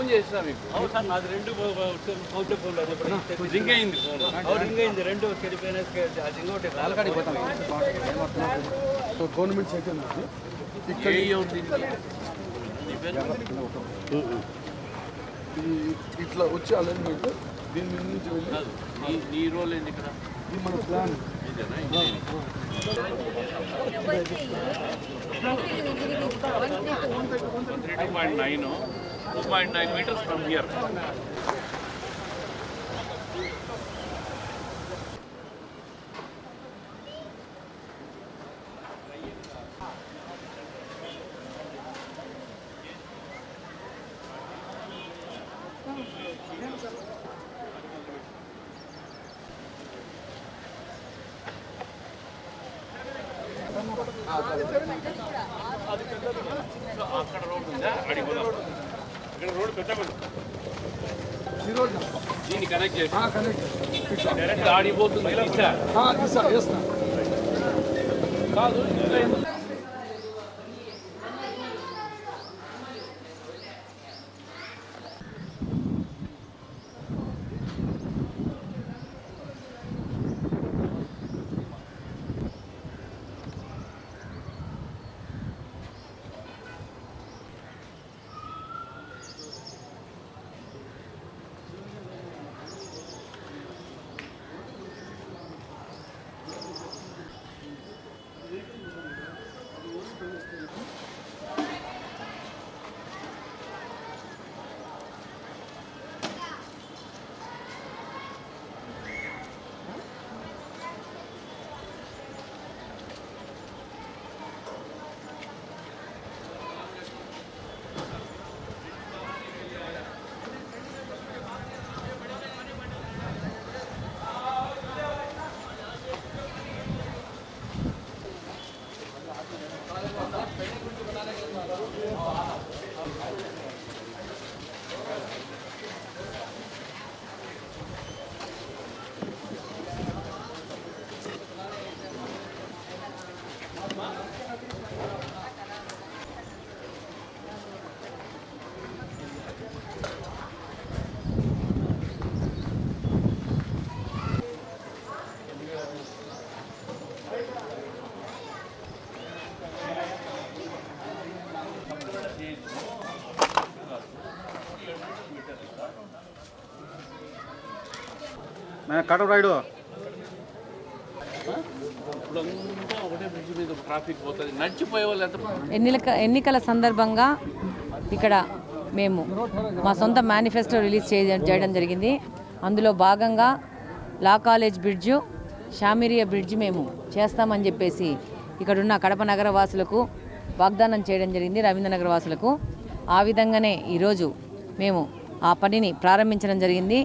Phone చేసినా మీకు sir నాది 2 రింగ్ అయింది ఫోన్ రింగ్ అయింది 2 చెడిపోయిన అది ఇంకోటి గవర్నమెంట్ సైకిల్ ఇక్కడ ఇట్లా వచ్చి అలైన్మెంట్ దీని మీద నుంచి వెళ్ళి నీ రోల్ ఏంది ఇక్కడ ఇది మన ప్లాన్ 2.9 meters from here. అక్కడ రోడ్ ఉందా అడిగిపోదాం ఇక్కడ రోడ్ పెద్దగా దీన్ని కనెక్ట్ చేసి డైరెక్ట్ ఆడిపోతుంది కాదు కటప్ రైడు ఒకటే బ్రిడ్జ్ మీద ట్రాఫిక్ పోతుంది నడిచిపోయే వాళ్ళు ఎంత ఎన్నికల సందర్భంగా ఇక్కడ మేము మా సొంత మేనిఫెస్టో రిలీజ్ చేయడం జరిగింది. అందులో భాగంగా లా కాలేజ్ బ్రిడ్జు, షామిరియా బ్రిడ్జ్ మేము చేస్తామని చెప్పేసి ఇక్కడున్న కడప నగర వాసులకు వాగ్దానం చేయడం జరిగింది, రవీంద్రనగర్ వాసులకు. ఆ విధంగానే ఈరోజు మేము ఆ పనిని ప్రారంభించడం జరిగింది.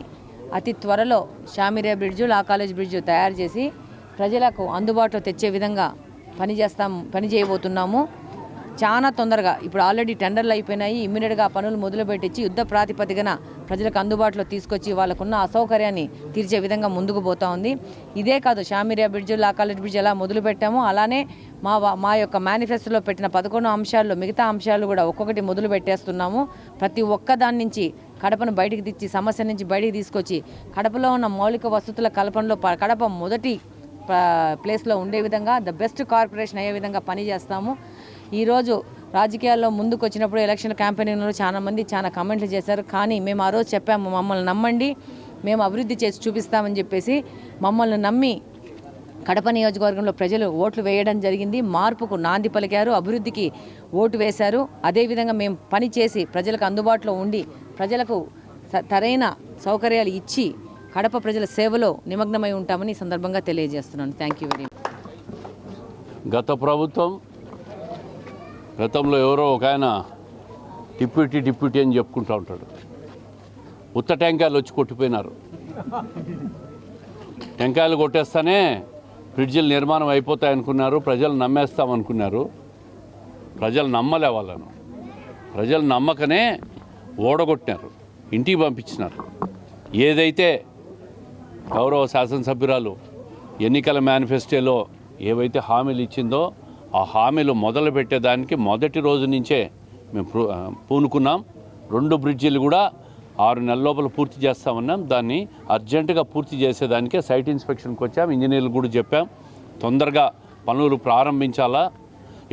అతి త్వరలో షామిరియా బ్రిడ్జు, లా కాలేజ్ బ్రిడ్జు తయారు చేసి ప్రజలకు అందుబాటులో తెచ్చే విధంగా పని చేయబోతున్నాము. చాలా తొందరగా ఇప్పుడు ఆల్రెడీ టెండర్లు అయిపోయినాయి. ఇమ్మీడియట్గా పనులు మొదలుపెట్టించి యుద్ధ ప్రాతిపదికన ప్రజలకు అందుబాటులో తీసుకొచ్చి వాళ్ళకున్న అసౌకర్యాన్ని తీర్చే విధంగా ముందుకు పోతా ఉంది. ఇదే కాదు, షామిరియా బ్రిడ్జు, లా కాలేజ్ బ్రిడ్జ్ ఎలా మొదలుపెట్టామో అలానే మా యొక్క మేనిఫెస్టోలో పెట్టిన 11 అంశాల్లో మిగతా అంశాలు కూడా ఒక్కొక్కటి మొదలు పెట్టేస్తున్నాము. ప్రతి ఒక్క దాని నుంచి కడపను బయటికి తెచ్చి, సమస్య నుంచి బయటికి తీసుకొచ్చి కడపలో ఉన్న మౌలిక వసతుల కల్పనలో కడప మొదటి ప్లేస్లో ఉండే విధంగా, ద బెస్ట్ కార్పొరేషన్ అయ్యే విధంగా పనిచేస్తాము. ఈరోజు రాజకీయాల్లో ముందుకు వచ్చినప్పుడు ఎలక్షన్ క్యాంపెయినింగ్లో చాలా కమెంట్లు చేశారు. కానీ మేము ఆ రోజు చెప్పాము, మమ్మల్ని నమ్మండి, మేము అభివృద్ధి చేసి చూపిస్తామని చెప్పేసి మమ్మల్ని నమ్మి కడప నియోజకవర్గంలో ప్రజలు ఓట్లు వేయడం జరిగింది. మార్పుకు నాంది పలికారు, అభివృద్ధికి ఓటు వేశారు. అదేవిధంగా మేము పని చేసి ప్రజలకు అందుబాటులో ఉండి ప్రజలకు సరైన సౌకర్యాలు ఇచ్చి కడప ప్రజల సేవలో నిమగ్నమై ఉంటామని ఈ సందర్భంగా తెలియజేస్తున్నాను. Thank you very much. గతంలో ఎవరో ఒక ఆయన డిప్యూటీ అని చెప్పుకుంటూ ఉంటాడు. ఉత్త టెంకాయలు వచ్చి కొట్టిపోయినారు. టెంకాయలు కొట్టేస్తానే బ్రిడ్జిలు నిర్మాణం అయిపోతాయనుకున్నారు, ప్రజలు నమ్మేస్తామనుకున్నారు. ప్రజలు నమ్మలే వాళ్ళను. ప్రజలు నమ్మకనే ఓడగొట్టినారు, ఇంటికి పంపించినారు. ఏదైతే గౌరవ శాసనసభ్యురాలు ఎన్నికల మేనిఫెస్టోలో ఏవైతే హామీలు ఇచ్చిందో ఆ హామీలు మొదలు పెట్టేదానికి మొదటి రోజు నుంచే మేము పూనుకున్నాం. 2 బ్రిడ్జిలు కూడా 6 నెలల లోపల పూర్తి చేస్తామన్నాం. దాన్ని అర్జెంటుగా పూర్తి చేసేదానికే సైట్ ఇన్స్పెక్షన్కి వచ్చాం. ఇంజనీర్లు కూడా చెప్పాం తొందరగా పనులు ప్రారంభించాలా.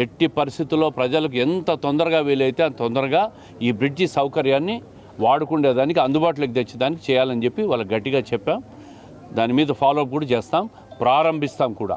ఎట్టి పరిస్థితుల్లో ప్రజలకు ఎంత తొందరగా వీలైతే అంత తొందరగా ఈ బ్రిడ్జి సౌకర్యాన్ని వాడుకునేదానికి అందుబాటులోకి తెచ్చేదానికి చేయాలని చెప్పి వాళ్ళకి గట్టిగా చెప్పాం. దాని మీద ఫాలోఅప్ కూడా చేస్తాం, ప్రారంభిస్తాం కూడా.